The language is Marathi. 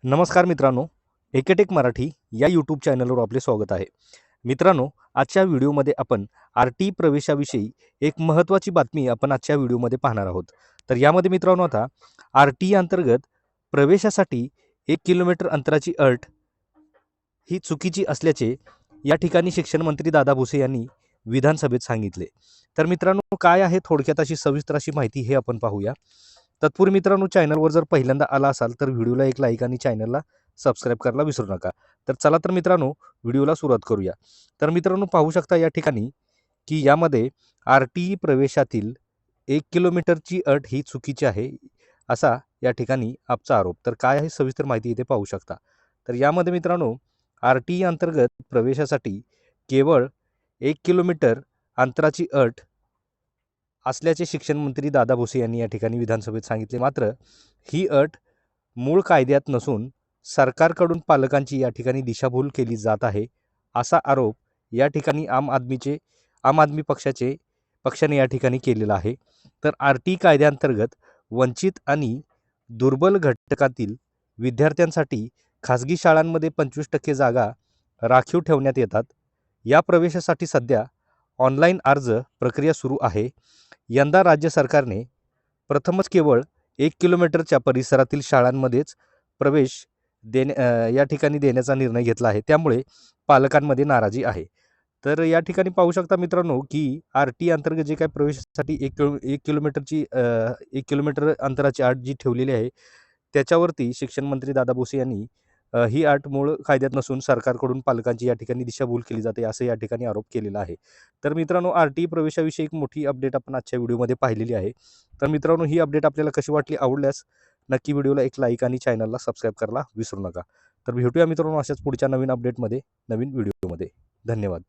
नमस्कार मित्रांनो, एकेटेक मराठी या यूट्यूब चॅनलवर आपले स्वागत आहे. मित्रांनो, आजच्या व्हिडिओमध्ये आपण आर-टी प्रवेशाविषयी एक महत्त्वाची बातमी आपण आजच्या व्हिडिओमध्ये पाहणार आहोत. तर यामध्ये मित्रांनो आता आर-टी अंतर्गत प्रवेशासाठी 1 किलोमीटर अंतराची अट ही चुकीची असल्याचे या ठिकाणी शिक्षण मंत्री दादा भुसे यांनी विधानसभेत सांगितले. तर मित्रांनो काय आहे थोडक्यात अशी सविस्तर अशी माहिती हे आपण पाहूया. तत्पूर्वी मित्रांनो चॅनलवर जर पहिल्यांदा आला असाल तर व्हिडिओला एक लाईक आणि चॅनलला सबस्क्राईब करायला विसरू नका. तर चला तर मित्रांनो व्हिडिओला सुरुवात करूया. तर मित्रांनो पाहू शकता या ठिकाणी की यामध्ये आर-टी प्रवेशातील 1 किलोमीटरची अट ही चुकीची आहे, असा या ठिकाणी आमचा आरोप. तर काय आहे सविस्तर माहिती इथे पाहू शकता. तर यामध्ये मित्रांनो आर-टी अंतर्गत प्रवेशासाठी केवळ 1 किलोमीटर अंतराची अट असल्याचे शिक्षण मंत्री दादा भुसे यांनी या ठिकाणी विधानसभेत सांगितले. मात्र ही अट मूळ कायद्यात नसून सरकारकडून पालकांची या ठिकाणी दिशाभूल केली जात आहे, असा आरोप या ठिकाणी आम आदमी पक्षाने या ठिकाणी केलेला आहे. तर आर-टी कायद्याअंतर्गत वंचित आणि दुर्बल घटकातील विद्यार्थ्यांसाठी खाजगी शाळांमध्ये 25% जागा राखीव ठेवण्यात येतात. या प्रवेशासाठी सध्या ऑनलाईन अर्ज प्रक्रिया सुरू आहे. यंदा राज्य सरकारने प्रथमच केवळ 1 किलोमीटरच्या परिसरातील शाळांमध्येच प्रवेश या ठिकाणी देण्याचा निर्णय घेतला आहे. त्यामुळे पालकांमध्ये नाराजी आहे. तर या ठिकाणी पाहू शकता मित्रांनो, की आर-टी अंतर्गत जे काही प्रवेशासाठी 1 किलोमीटरची 1 किलोमीटर अंतराची अट जी ठेवलेली आहे, त्याच्यावरती शिक्षण मंत्री दादा भुसे यांनी ही अट मूळ कायद्यात नसून सरकारकडून पालकांची या ठिकाणी दिशाभूल केली जाते, असं या ठिकाणी आरोप केलेला आहे. तर मित्रांनो आर-टी प्रवेशाविषयी एक मोठी अपडेट आपण आजच्या व्हिडिओमध्ये पाहिलेली आहे. तर मित्रांनो ही अपडेट आपल्याला कशी वाटली, आवडल्यास नक्की व्हिडिओला एक लाईक आणि चॅनलला सबस्क्राईब करायला विसरू नका. तर भेटूया मित्रांनो अशाच पुढच्या नवीन अपडेटमध्ये, नवीन व्हिडिओमध्ये. धन्यवाद.